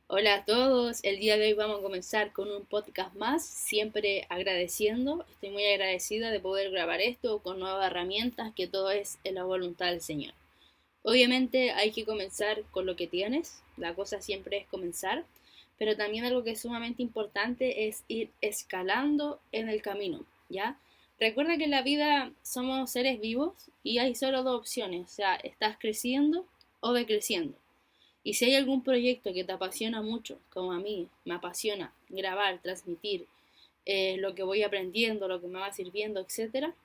Hola a todos, el día de hoy vamos a comenzar con un podcast más, siempre agradeciendo, estoy muy agradecida de poder grabar esto con nuevas herramientas, que todo es en la voluntad del Señor. Obviamente hay que comenzar con lo que tienes, la cosa siempre es comenzar, pero también algo que es sumamente importante es ir escalando en el camino, ¿ya? Recuerda que en la vida somos seres vivos y hay solo dos opciones, o sea, estás creciendo o decreciendo. Y si hay algún proyecto que te apasiona mucho, como a mí me apasiona grabar, transmitir lo que voy aprendiendo, lo que me va sirviendo, etcétera,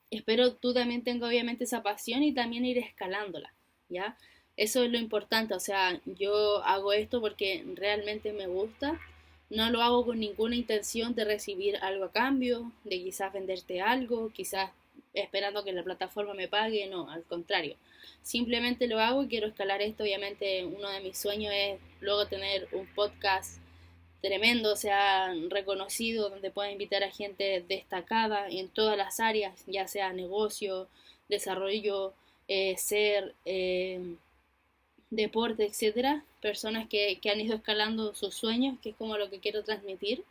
espero tú también tengas obviamente esa pasión y también ir escalándola, ¿ya? Eso es lo importante, o sea, yo hago esto porque realmente me gusta, no lo hago con ninguna intención de recibir algo a cambio, de quizás venderte algo, quizás esperando que la plataforma me pague, no, al contrario. Simplemente lo hago y quiero escalar esto, obviamente uno de mis sueños es luego tener un podcast tremendo, sea reconocido, donde pueda invitar a gente destacada en todas las áreas, ya sea negocio, desarrollo, ser, deporte, etcétera, personas que han ido escalando sus sueños, que es como lo que quiero transmitir.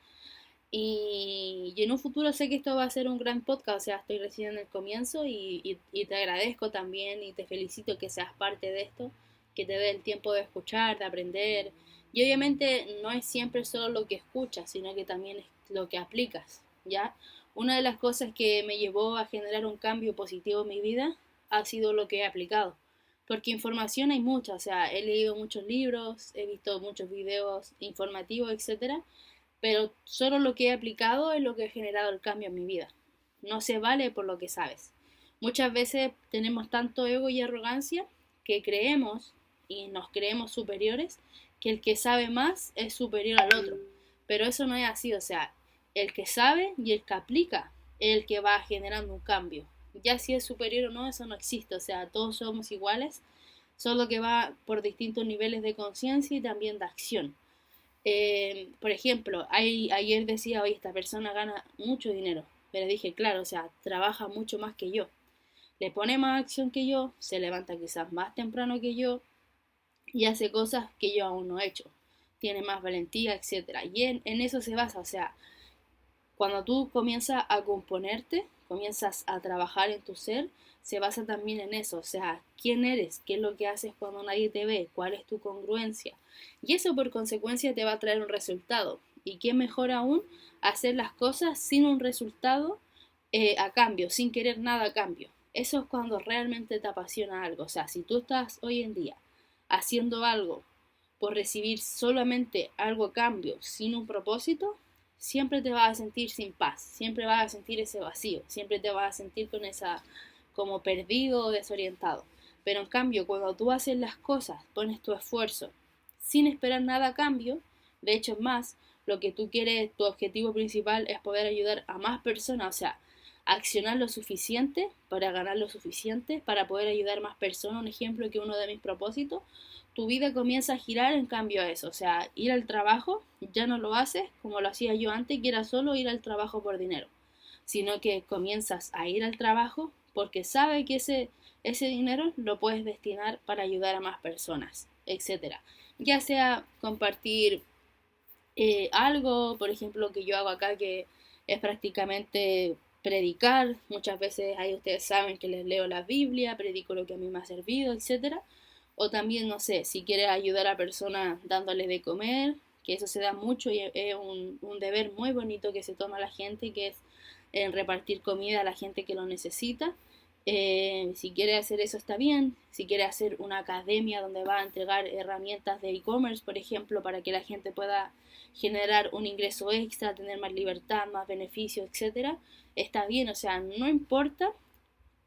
Y en un futuro sé que esto va a ser un gran podcast, o sea, estoy recién en el comienzo y te agradezco también y te felicito que seas parte de esto, que te dé el tiempo de escuchar, de aprender. Y obviamente no es siempre solo lo que escuchas, sino que también es lo que aplicas, ¿ya? Una de las cosas que me llevó a generar un cambio positivo en mi vida ha sido lo que he aplicado. Porque información hay mucha, o sea, he leído muchos libros, he visto muchos videos informativos, etcétera, pero solo lo que he aplicado es lo que ha generado el cambio en mi vida. No se vale por lo que sabes. Muchas veces tenemos tanto ego y arrogancia que creemos y nos creemos superiores, que el que sabe más es superior al otro. Pero eso no es así, o sea, el que sabe y el que aplica es el que va generando un cambio. Ya si es superior o no, eso no existe, o sea, todos somos iguales, solo que va por distintos niveles de conciencia y también de acción. Por ejemplo, ayer decía, oye, esta persona gana mucho dinero, pero dije, claro, o sea, trabaja mucho más que yo, le pone más acción que yo, se levanta quizás más temprano que yo y hace cosas que yo aún no he hecho, tiene más valentía, etcétera. Y en eso se basa, o sea, cuando tú comienzas a componerte, comienzas a trabajar en tu ser, se basa también en eso, o sea, quién eres, qué es lo que haces cuando nadie te ve, cuál es tu congruencia. Y eso por consecuencia te va a traer un resultado. Y qué mejor aún, hacer las cosas sin un resultado a cambio, sin querer nada a cambio. Eso es cuando realmente te apasiona algo. O sea, si tú estás hoy en día haciendo algo por recibir solamente algo a cambio, sin un propósito, siempre te vas a sentir sin paz, siempre vas a sentir ese vacío, siempre te vas a sentir con esa como perdido o desorientado. Pero en cambio, cuando tú haces las cosas, pones tu esfuerzo sin esperar nada a cambio, de hecho es más, lo que tú quieres, tu objetivo principal es poder ayudar a más personas, o sea, accionar lo suficiente para ganar lo suficiente, para poder ayudar a más personas, un ejemplo que uno de mis propósitos, tu vida comienza a girar en cambio a eso, o sea, ir al trabajo ya no lo haces como lo hacía yo antes, que era solo ir al trabajo por dinero, sino que comienzas a ir al trabajo porque sabes que ese dinero lo puedes destinar para ayudar a más personas, etcétera. Ya sea compartir algo, por ejemplo, que yo hago acá, que es prácticamente predicar. Muchas veces ahí ustedes saben que les leo la Biblia, predico lo que a mí me ha servido, etcétera. O también, no sé, si quieres ayudar a personas dándoles de comer, que eso se da mucho y es un deber muy bonito que se toma la gente, que es repartir comida a la gente que lo necesita. Si quiere hacer eso está bien, si quiere hacer una academia donde va a entregar herramientas de e-commerce, por ejemplo, para que la gente pueda generar un ingreso extra, tener más libertad, más beneficios, etcétera, está bien, o sea, no importa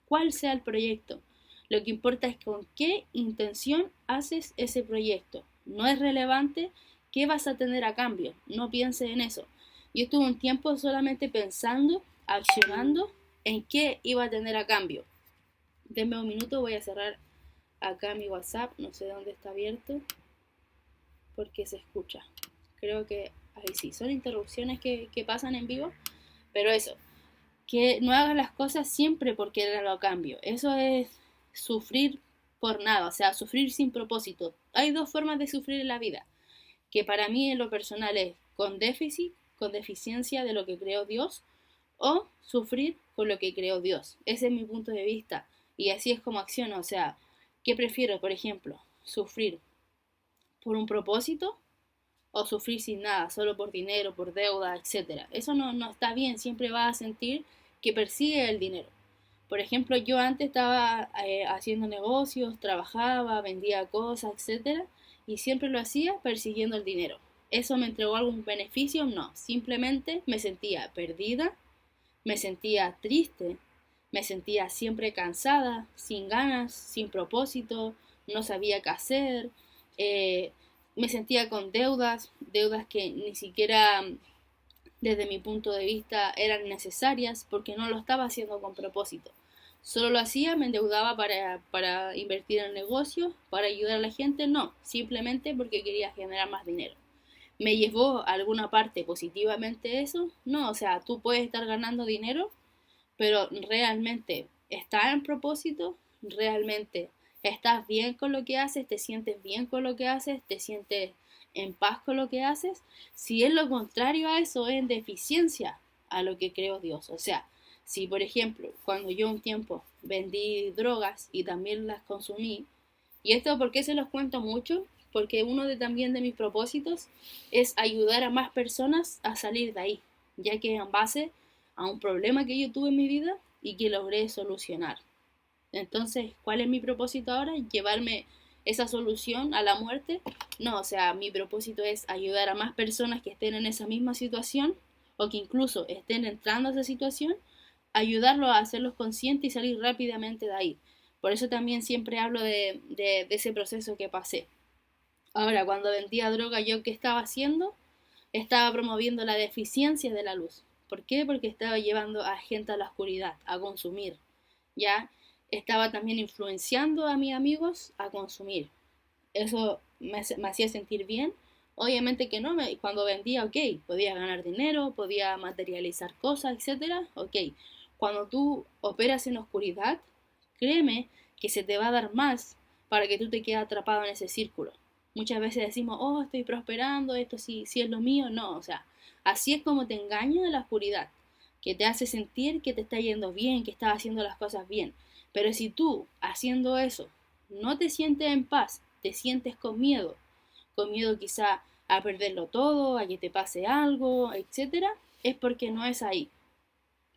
cuál sea el proyecto, lo que importa es con qué intención haces ese proyecto. No es relevante qué vas a tener a cambio, no pienses en eso. Yo estuve un tiempo solamente pensando, accionando en qué iba a tener a cambio. Denme un minuto, voy a cerrar acá mi WhatsApp, no sé dónde está abierto, porque se escucha. Creo que ahí sí, son interrupciones que pasan en vivo, pero eso, que no hagas las cosas siempre porque era lo cambio. Eso es sufrir por nada, o sea, sufrir sin propósito. Hay dos formas de sufrir en la vida. que para mí en lo personal es con déficit, con deficiencia de lo que creó Dios, o sufrir con lo que creó Dios. Ese es mi punto de vista. Y así es como acciono. O sea, ¿qué prefiero, por ejemplo? ¿Sufrir por un propósito o sufrir sin nada, solo por dinero, por deuda, etcétera? Eso no está bien. Siempre vas a sentir que persigue el dinero. Por ejemplo, yo antes estaba haciendo negocios, trabajaba, vendía cosas, etcétera, y siempre lo hacía persiguiendo el dinero. ¿Eso me entregó algún beneficio? No, simplemente me sentía perdida, me sentía triste, me sentía siempre cansada, sin ganas, sin propósito, no sabía qué hacer, eh, me sentía con deudas, deudas que ni siquiera desde mi punto de vista eran necesarias porque no lo estaba haciendo con propósito. Solo lo hacía, me endeudaba para invertir en el negocio, para ayudar a la gente, no, simplemente porque quería generar más dinero. ¿Me llevó a alguna parte positivamente eso? No, o sea, tú puedes estar ganando dinero, pero realmente estás en propósito, realmente estás bien con lo que haces, te sientes bien con lo que haces, te sientes en paz con lo que haces. Si es lo contrario a eso, es en deficiencia a lo que creó Dios. O sea, si por ejemplo, cuando yo un tiempo vendí drogas y también las consumí, y esto porque se los cuento mucho, porque uno de también de mis propósitos es ayudar a más personas a salir de ahí, ya que en base a un problema que yo tuve en mi vida y que logré solucionar. Entonces, ¿cuál es mi propósito ahora? ¿Llevarme esa solución a la muerte? No, o sea, mi propósito es ayudar a más personas que estén en esa misma situación o que incluso estén entrando a esa situación, ayudarlos a hacerlos conscientes y salir rápidamente de ahí. Por eso también siempre hablo de ese proceso que pasé. Ahora, cuando vendía droga, ¿yo qué estaba haciendo? Estaba promoviendo la deficiencia de la luz. ¿Por qué? Porque estaba llevando a gente a la oscuridad, a consumir. Ya estaba también influenciando a mis amigos a consumir. Eso me hacía sentir bien. Obviamente que no, cuando vendía, ok, podía ganar dinero, podía materializar cosas, etcétera, ok. Cuando tú operas en oscuridad, créeme que se te va a dar más para que tú te quedes atrapado en ese círculo. Muchas veces decimos, oh, estoy prosperando, esto sí es lo mío. No, o sea, así es como te engaña la oscuridad, que te hace sentir que te está yendo bien, que estás haciendo las cosas bien. Pero si tú, haciendo eso, no te sientes en paz, te sientes con miedo quizá a perderlo todo, a que te pase algo, etcétera, es porque no es ahí.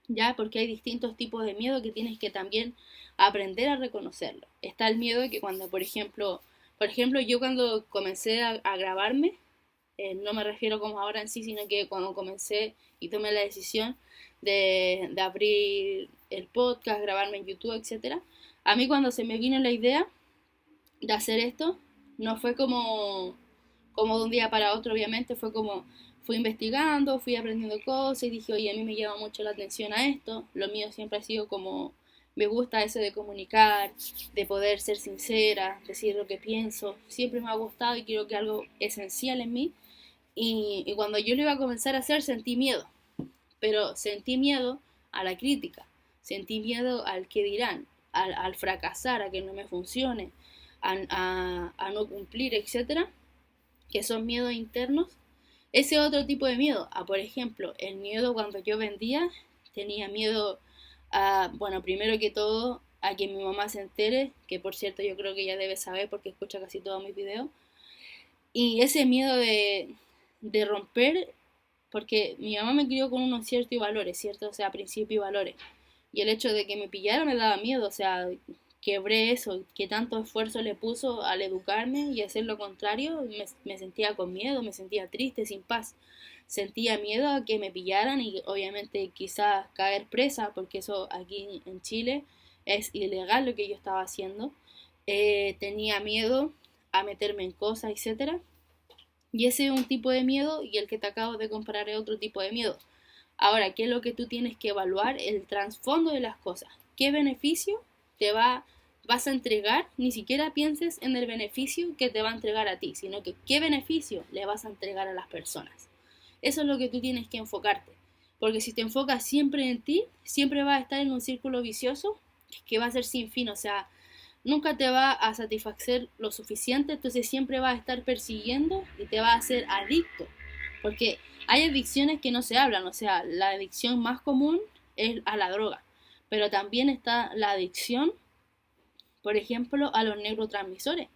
Ya, porque hay distintos tipos de miedo que tienes que también aprender a reconocerlo. Está el miedo que cuando, por ejemplo, yo cuando comencé a grabarme, no me refiero como ahora en sí, sino que cuando comencé y tomé la decisión de abrir el podcast, grabarme en YouTube, etcétera, a mí cuando se me vino la idea de hacer esto, no fue como de un día para otro, obviamente, fue como fui investigando, fui aprendiendo cosas y dije, oye, a mí me llama mucho la atención a esto, lo mío siempre ha sido como, me gusta eso de comunicar, de poder ser sincera, decir lo que pienso, siempre me ha gustado y creo que algo esencial en mí. Y cuando yo lo iba a comenzar a hacer sentí miedo, pero sentí miedo a la crítica, sentí miedo al que dirán, al fracasar, a que no me funcione, a no cumplir, etcétera, que son miedos internos. Ese otro tipo de miedo, por ejemplo, el miedo cuando yo vendía, tenía miedo a, bueno, primero que todo, a que mi mamá se entere, que por cierto yo creo que ella debe saber porque escucha casi todos mis videos, y ese miedo de romper, porque mi mamá me crió con unos ciertos valores, ¿cierto? O sea, principios y valores. Y el hecho de que me pillara me daba miedo, o sea, quebré eso, que tanto esfuerzo le puso al educarme y hacer lo contrario, me sentía con miedo, me sentía triste, sin paz. Sentía miedo a que me pillaran y obviamente quizás caer presa, porque eso aquí en Chile es ilegal lo que yo estaba haciendo. Tenía miedo a meterme en cosas, etcétera. Y ese es un tipo de miedo y el que te acabo de comparar es otro tipo de miedo. Ahora, ¿qué es lo que tú tienes que evaluar? El trasfondo de las cosas. ¿Qué beneficio vas a entregar? Ni siquiera pienses en el beneficio que te va a entregar a ti, sino que qué beneficio le vas a entregar a las personas. Eso es lo que tú tienes que enfocarte. Porque si te enfocas siempre en ti, siempre vas a estar en un círculo vicioso que va a ser sin fin. O sea, nunca te va a satisfacer lo suficiente, entonces siempre vas a estar persiguiendo y te va a hacer adicto. Porque hay adicciones que no se hablan, o sea, la adicción más común es a la droga, pero también está la adicción, por ejemplo, a los neurotransmisores.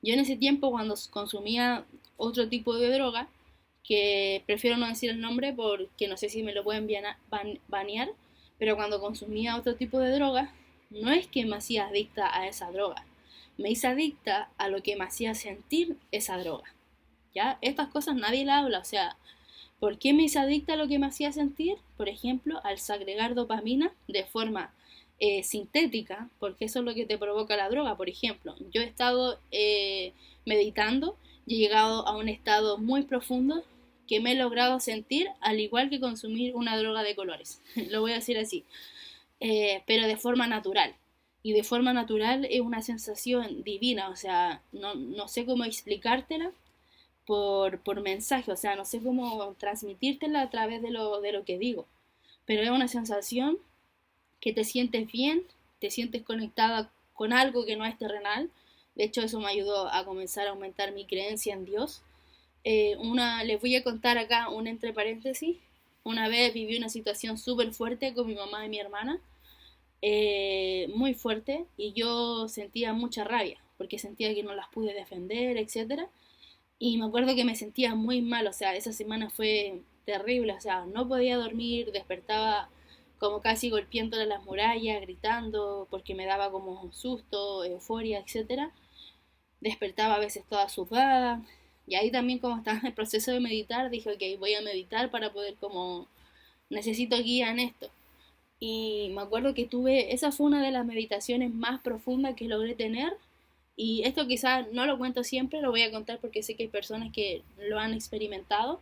Yo en ese tiempo cuando consumía otro tipo de droga, que prefiero no decir el nombre porque no sé si me lo pueden banear, pero cuando consumía otro tipo de droga, no es que me hacía adicta a esa droga, me hice adicta a lo que me hacía sentir esa droga. ¿Ya? Estas cosas nadie la habla, o sea, ¿por qué me hice adicta a lo que me hacía sentir? Por ejemplo, al segregar dopamina de forma sintética, porque eso es lo que te provoca la droga. Por ejemplo, yo he estado meditando y he llegado a un estado muy profundo que me he logrado sentir al igual que consumir una droga de colores. Lo voy a decir así, pero de forma natural. Y de forma natural es una sensación divina, o sea, no sé cómo explicártela, por mensaje, o sea, no sé cómo transmitírtela a través de lo que digo, pero es una sensación que te sientes bien, te sientes conectada con algo que no es terrenal. De hecho, eso me ayudó a comenzar a aumentar mi creencia en Dios. Les voy a contar acá un entre paréntesis. Una vez viví una situación súper fuerte con mi mamá y mi hermana, muy fuerte, y yo sentía mucha rabia, porque sentía que no las pude defender, etcétera. Y me acuerdo que me sentía muy mal, o sea, esa semana fue terrible, o sea, no podía dormir, despertaba como casi golpeándole las murallas, gritando, porque me daba como un susto, euforia, etcétera. Despertaba a veces toda sudada. Y ahí también como estaba en el proceso de meditar, dije, ok, voy a meditar para poder como, necesito guía en esto. Y me acuerdo que esa fue una de las meditaciones más profundas que logré tener. Y esto quizás no lo cuento siempre, lo voy a contar porque sé que hay personas que lo han experimentado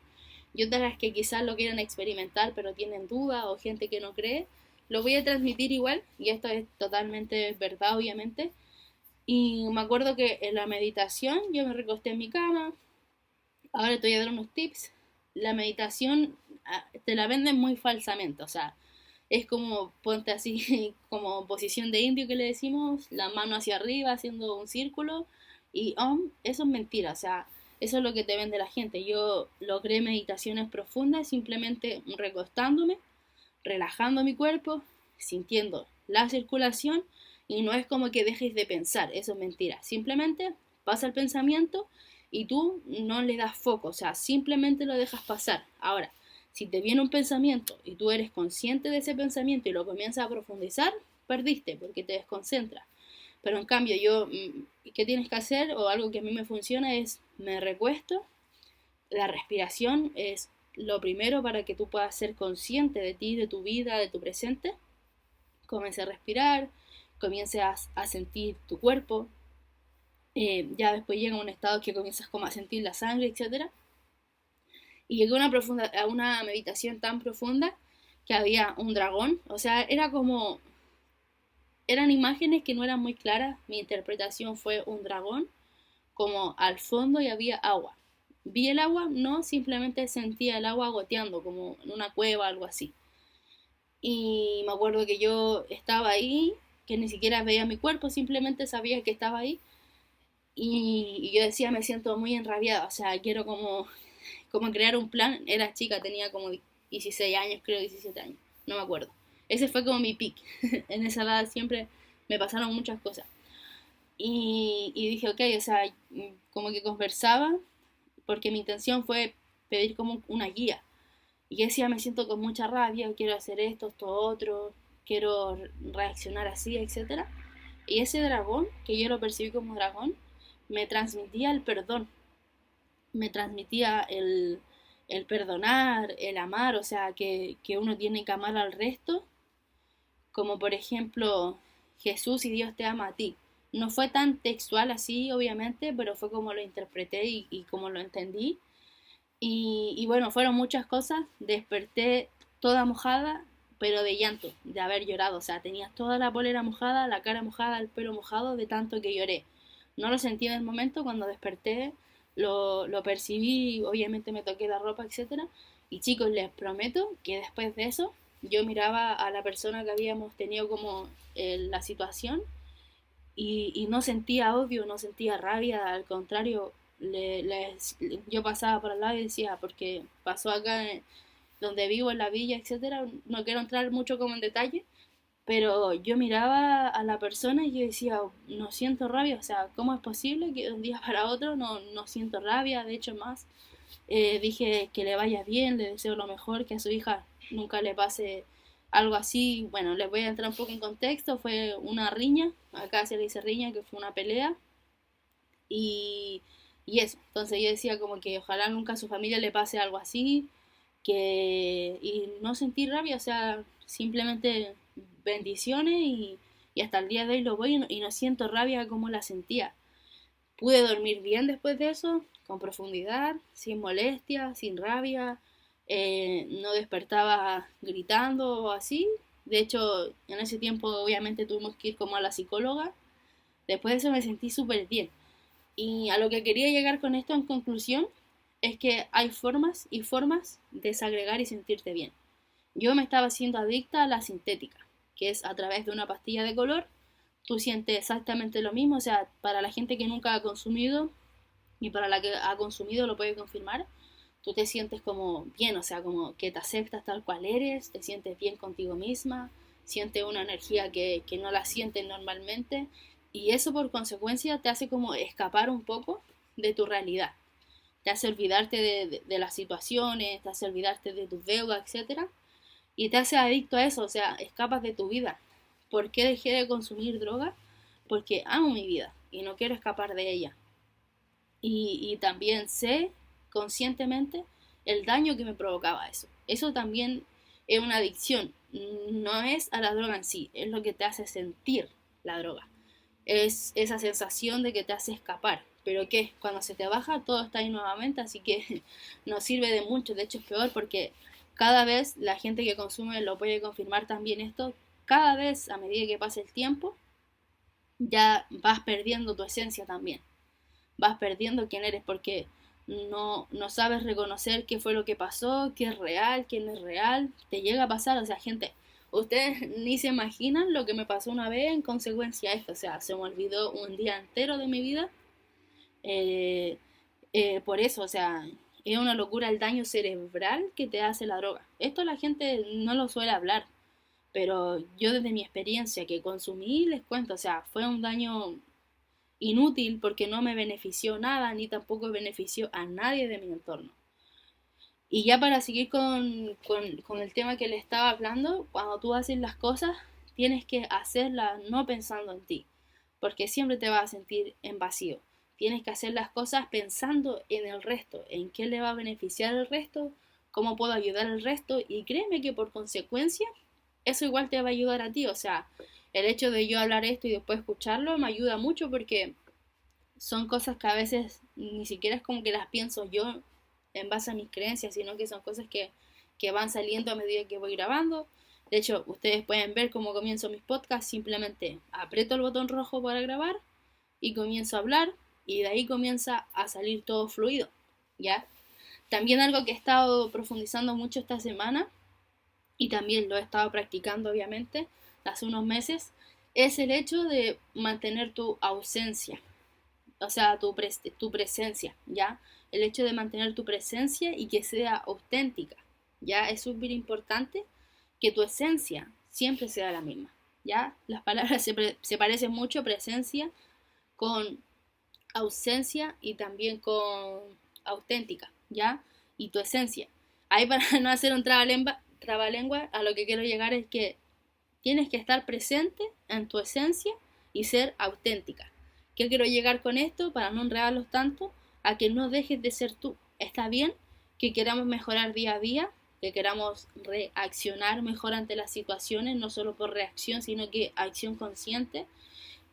y otras que quizás lo quieran experimentar pero tienen dudas o gente que no cree. Lo voy a transmitir igual y esto es totalmente verdad, obviamente. Y me acuerdo que en la meditación yo me recosté en mi cama. Ahora te voy a dar unos tips. La meditación te la venden muy falsamente, o sea, es como ponte así, como posición de indio que le decimos, la mano hacia arriba haciendo un círculo y eso es mentira, o sea, eso es lo que te vende la gente. Yo logré meditaciones profundas simplemente recostándome, relajando mi cuerpo, sintiendo la circulación y no es como que dejes de pensar, eso es mentira. Simplemente pasa el pensamiento y tú no le das foco, o sea, simplemente lo dejas pasar. Ahora, si te viene un pensamiento y tú eres consciente de ese pensamiento y lo comienzas a profundizar, perdiste porque te desconcentra. Pero en cambio ¿qué tienes que hacer? O algo que a mí me funciona es, me recuesto, la respiración es lo primero para que tú puedas ser consciente de ti, de tu vida, de tu presente. Comience a respirar, comience a sentir tu cuerpo. Ya después llega un estado que comienzas como a sentir la sangre, etcétera. Y llegué a una meditación tan profunda que había un dragón. O sea, eran imágenes que no eran muy claras. Mi interpretación fue un dragón, como al fondo y había agua. Vi el agua, no, simplemente sentía el agua goteando, como en una cueva, algo así. Y me acuerdo que yo estaba ahí, que ni siquiera veía mi cuerpo, simplemente sabía que estaba ahí. Y yo decía, me siento muy enrabiada, o sea, quiero como crear un plan. Era chica, tenía como 16 años, creo 17 años, no me acuerdo. Ese fue como mi pick. En esa edad siempre me pasaron muchas cosas. Y dije, ok, o sea, como que conversaba, porque mi intención fue pedir como una guía. Y yo decía, me siento con mucha rabia, quiero hacer esto otro, quiero reaccionar así, etcétera. Y ese dragón, que yo lo percibí como dragón, me transmitía el perdón, me transmitía el perdonar, el amar, o sea, que uno tiene que amar al resto, como por ejemplo Jesús y Dios te ama a ti. No fue tan textual así, obviamente, pero fue como lo interpreté y como lo entendí. Y bueno, fueron muchas cosas. Desperté toda mojada, pero de llanto, de haber llorado. O sea, tenía toda la polera mojada, la cara mojada, el pelo mojado, de tanto que lloré. No lo sentí en el momento, cuando desperté lo percibí, obviamente me toqué la ropa, etcétera. Y chicos, les prometo que después de eso, yo miraba a la persona que habíamos tenido como la situación y no sentía odio, no sentía rabia, al contrario, yo pasaba por al lado y decía, porque pasó acá donde vivo, en la villa, etcétera, no quiero entrar mucho como en detalle, pero yo miraba a la persona y yo decía, no siento rabia, o sea, ¿cómo es posible que de un día para otro no siento rabia? De hecho, más, dije que le vaya bien, le deseo lo mejor, que a su hija nunca le pase algo así. Bueno, les voy a entrar un poco en contexto, fue una riña, acá se le dice riña, que fue una pelea, y, y eso, entonces yo decía como que ojalá nunca a su familia le pase algo así, y no sentir rabia, o sea, simplemente bendiciones y hasta el día de hoy lo voy y no siento rabia como la sentía. Pude dormir bien después de eso, con profundidad, sin molestia, sin rabia, no despertaba gritando o así. De hecho, en ese tiempo obviamente tuvimos que ir como a la psicóloga. Después de eso me sentí súper bien. Y a lo que quería llegar con esto en conclusión es que hay formas y formas de desagregar y sentirte bien. Yo me estaba haciendo adicta a la sintética, que es a través de una pastilla de color. Tú sientes exactamente lo mismo, o sea, para la gente que nunca ha consumido y para la que ha consumido lo puede confirmar, tú te sientes como bien, o sea, como que te aceptas tal cual eres, te sientes bien contigo misma, sientes una energía que no la sientes normalmente y eso por consecuencia te hace como escapar un poco de tu realidad, te hace olvidarte de las situaciones, te hace olvidarte de tus deudas, etcétera, y te hace adicto a eso, o sea, escapas de tu vida. ¿Por qué dejé de consumir droga? Porque amo mi vida y no quiero escapar de ella. Y también sé conscientemente el daño que me provocaba eso. Eso también es una adicción. No es a la droga en sí, es lo que te hace sentir la droga. Es esa sensación de que te hace escapar. Pero que cuando se te baja todo está ahí nuevamente, así que no sirve de mucho. De hecho es peor porque cada vez la gente que consume lo puede confirmar también esto. Cada vez a medida que pasa el tiempo ya vas perdiendo tu esencia también, vas perdiendo quién eres porque no sabes reconocer qué fue lo que pasó, qué es real, qué no es real. Te llega a pasar, o sea, gente, ustedes ni se imaginan lo que me pasó una vez en consecuencia a esto. O sea, se me olvidó un día entero de mi vida. eh, por eso, o sea, es una locura el daño cerebral que te hace la droga. Esto la gente no lo suele hablar, pero yo desde mi experiencia que consumí les cuento, o sea, fue un daño inútil porque no me benefició nada ni tampoco benefició a nadie de mi entorno. Y ya para seguir con el tema que le estaba hablando, cuando tú haces las cosas, tienes que hacerlas no pensando en ti, porque siempre te vas a sentir en vacío. Tienes que hacer las cosas pensando en el resto, en qué le va a beneficiar el resto, cómo puedo ayudar al resto, y créeme que por consecuencia, eso igual te va a ayudar a ti. O sea, el hecho de yo hablar esto y después escucharlo me ayuda mucho porque son cosas que a veces ni siquiera es como que las pienso yo en base a mis creencias, sino que son cosas que van saliendo a medida que voy grabando. De hecho, ustedes pueden ver cómo comienzo mis podcasts, simplemente aprieto el botón rojo para grabar y comienzo a hablar y de ahí comienza a salir todo fluido, ¿ya? También algo que he estado profundizando mucho esta semana y también lo he estado practicando obviamente hace unos meses, es el hecho de mantener tu ausencia, o sea, tu presencia, ¿ya? El hecho de mantener tu presencia y que sea auténtica, ¿ya? Es súper importante que tu esencia siempre sea la misma, ¿ya? Las palabras se parecen mucho, presencia, con ausencia y también con auténtica, ¿ya? Y tu esencia. Ahí para no hacer un trabalengua, a lo que quiero llegar es que tienes que estar presente en tu esencia y ser auténtica. ¿Qué quiero llegar con esto? Para no enredarlos tanto, a que no dejes de ser tú. Está bien que queramos mejorar día a día, que queramos reaccionar mejor ante las situaciones, no solo por reacción, sino que acción consciente,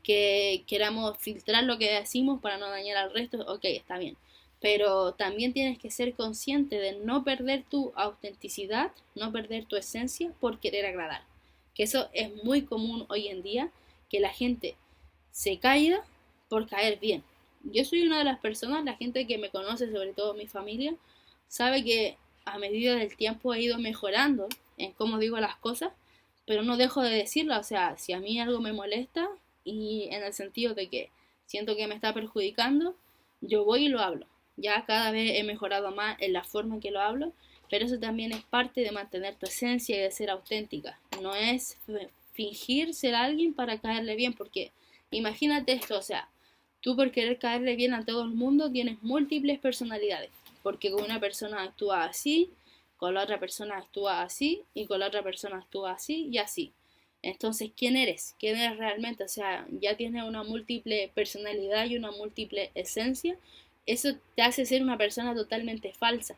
que queramos filtrar lo que decimos para no dañar al resto, ok, está bien. Pero también tienes que ser consciente de no perder tu autenticidad, no perder tu esencia por querer agradar. Que eso es muy común hoy en día, que la gente se caiga por caer bien. Yo soy una de las personas, la gente que me conoce, sobre todo mi familia, sabe que a medida del tiempo he ido mejorando en cómo digo las cosas, pero no dejo de decirlo. O sea, si a mí algo me molesta y en el sentido de que siento que me está perjudicando, yo voy y lo hablo. Ya cada vez he mejorado más en la forma en que lo hablo, pero eso también es parte de mantener tu esencia y de ser auténtica. No es fingir ser alguien para caerle bien, porque imagínate esto, o sea, tú por querer caerle bien a todo el mundo tienes múltiples personalidades, porque con una persona actúa así, con la otra persona actúa así y con la otra persona actúa así y así. Entonces, ¿quién eres? ¿Quién eres realmente? O sea, ya tienes una múltiple personalidad y una múltiple esencia. Eso te hace ser una persona totalmente falsa.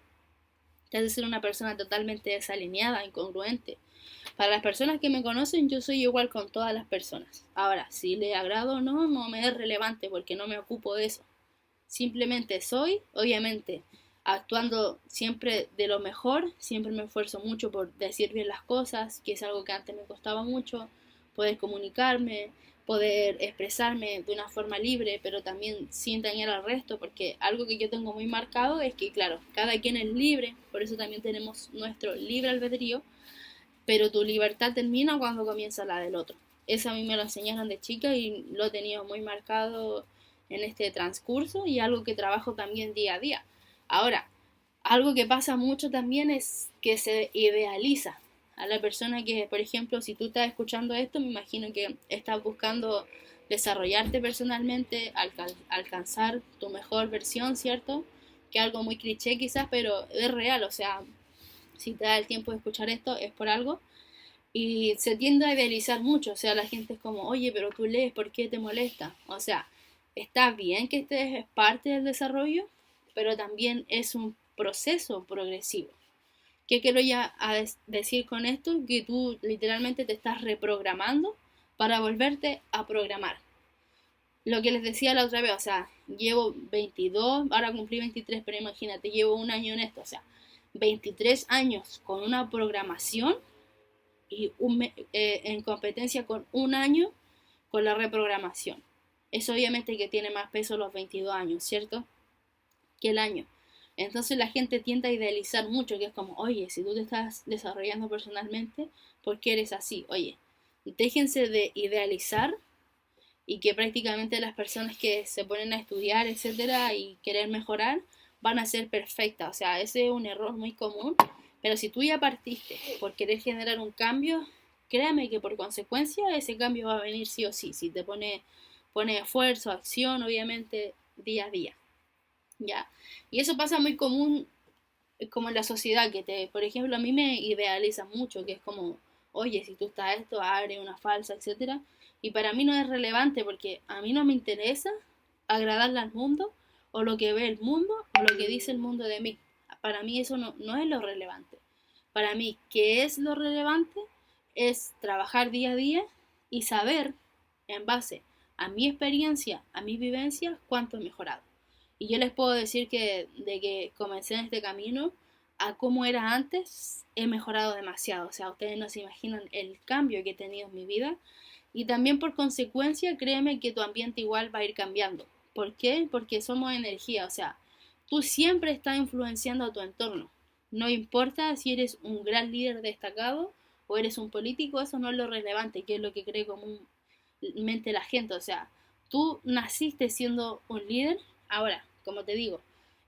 Te hace ser una persona totalmente desalineada, incongruente. Para las personas que me conocen, yo soy igual con todas las personas. Ahora, si le agrado o no, no me es relevante porque no me ocupo de eso. Simplemente soy, obviamente, actuando siempre de lo mejor, siempre me esfuerzo mucho por decir bien las cosas, que es algo que antes me costaba mucho, poder comunicarme, poder expresarme de una forma libre, pero también sin dañar al resto, porque algo que yo tengo muy marcado es que, claro, cada quien es libre, por eso también tenemos nuestro libre albedrío, pero tu libertad termina cuando comienza la del otro. Eso a mí me lo enseñaron de chica y lo he tenido muy marcado en este transcurso y algo que trabajo también día a día. Ahora, algo que pasa mucho también es que se idealiza a la persona que, por ejemplo, si tú estás escuchando esto, me imagino que estás buscando desarrollarte personalmente, alcanzar tu mejor versión, ¿cierto? Que algo muy cliché quizás, pero es real, o sea, si te da el tiempo de escuchar esto es por algo. Y se tiende a idealizar mucho, o sea, la gente es como, oye, pero tú lees, ¿por qué te molesta? O sea, está bien que este es parte del desarrollo, pero también es un proceso progresivo. ¿Qué quiero ya decir con esto? Que tú literalmente te estás reprogramando para volverte a programar. Lo que les decía la otra vez, o sea, llevo 22, ahora cumplí 23, pero imagínate, llevo un año en esto, o sea, 23 años con una programación y en competencia con un año con la reprogramación. Es obviamente que tiene más peso los 22 años, ¿cierto? Que el año. Entonces la gente tiende a idealizar mucho, que es como, oye, si tú te estás desarrollando personalmente, ¿por qué eres así? Oye, déjense de idealizar y que prácticamente las personas que se ponen a estudiar, etcétera, y querer mejorar, van a ser perfectas. O sea, ese es un error muy común. Pero si tú ya partiste por querer generar un cambio, créame que por consecuencia ese cambio va a venir sí o sí. Si te pone esfuerzo, acción, obviamente, día a día. ¿Ya? Y eso pasa muy común como en la sociedad, que por ejemplo, a mí me idealiza mucho, que es como, oye, si tú estás esto, abre una falsa, etcétera. Y para mí no es relevante porque a mí no me interesa agradarle al mundo o lo que ve el mundo o lo que dice el mundo de mí. Para mí eso no es lo relevante. Para mí, ¿qué es lo relevante? Es trabajar día a día y saber, en base a mi experiencia, a mis vivencias, cuánto he mejorado. Y yo les puedo decir que de que comencé en este camino a cómo era antes, he mejorado demasiado. O sea, ustedes no se imaginan el cambio que he tenido en mi vida. Y también por consecuencia, créeme que tu ambiente igual va a ir cambiando. ¿Por qué? Porque somos energía. O sea, tú siempre estás influenciando a tu entorno. No importa si eres un gran líder destacado o eres un político, eso no es lo relevante, que es lo que cree comúnmente la gente. O sea, tú naciste siendo un líder. Ahora, como te digo,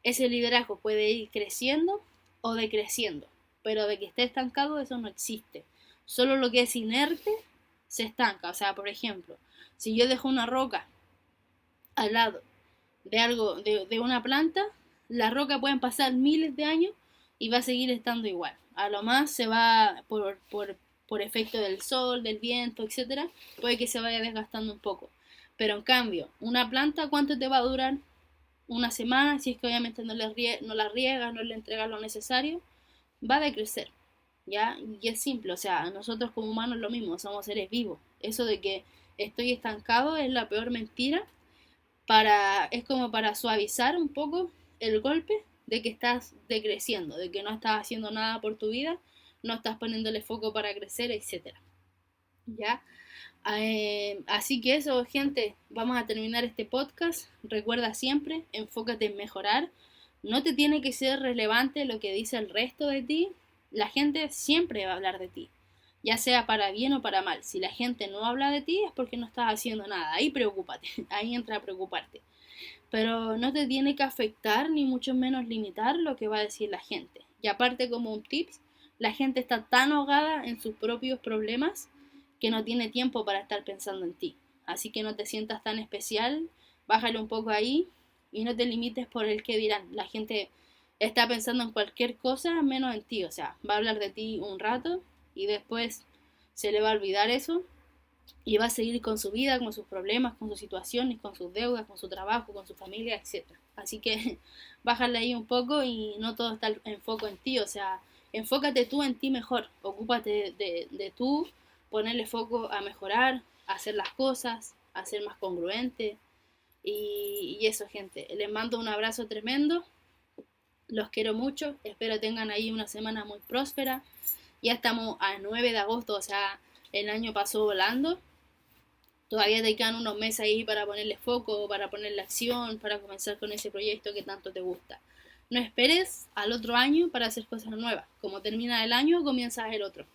ese liderazgo puede ir creciendo o decreciendo, pero de que esté estancado eso no existe. Solo lo que es inerte se estanca. O sea, por ejemplo, si yo dejo una roca al lado de algo, de una planta, la roca pueden pasar miles de años y va a seguir estando igual. A lo más se va por efecto del sol, del viento, etcétera, puede que se vaya desgastando un poco. Pero en cambio, una planta, ¿cuánto te va a durar? Una semana, si es que obviamente no la riegas, no le entregas lo necesario, va a decrecer, ¿ya? Y es simple, o sea, nosotros como humanos lo mismo, somos seres vivos. Eso de que estoy estancado es la peor mentira, es como para suavizar un poco el golpe de que estás decreciendo, de que no estás haciendo nada por tu vida, no estás poniéndole foco para crecer, etcétera. ¿Ya? Así que eso, gente, vamos a terminar este podcast. Recuerda siempre, enfócate en mejorar. No te tiene que ser relevante lo que dice el resto de ti. La gente siempre va a hablar de ti. ya sea para bien o para mal. Si la gente no habla de ti es porque no estás haciendo nada. Ahí preocúpate, ahí entra a preocuparte. Pero no te tiene que afectar ni mucho menos limitar lo que va a decir la gente. Y aparte, como un tips, la gente está tan ahogada en sus propios problemas que no tiene tiempo para estar pensando en ti. Así que no te sientas tan especial, bájale un poco ahí y no te limites por el que dirán. La gente está pensando en cualquier cosa menos en ti. O sea, va a hablar de ti un rato y después se le va a olvidar eso y va a seguir con su vida, con sus problemas, con sus situaciones, con sus deudas, con su trabajo, con su familia, etcétera. Así que bájale ahí un poco y no todo está en foco en ti, o sea, enfócate tú en ti mejor, ocúpate de tú, ponerle foco a mejorar, a hacer las cosas, a ser más congruente y eso, gente. Les mando un abrazo tremendo, los quiero mucho, espero tengan ahí una semana muy próspera. Ya estamos a 9 de agosto, o sea, el año pasó volando. Todavía te quedan unos meses ahí para ponerle foco, para ponerle acción, para comenzar con ese proyecto que tanto te gusta. No esperes al otro año para hacer cosas nuevas. Como termina el año, comienza el otro.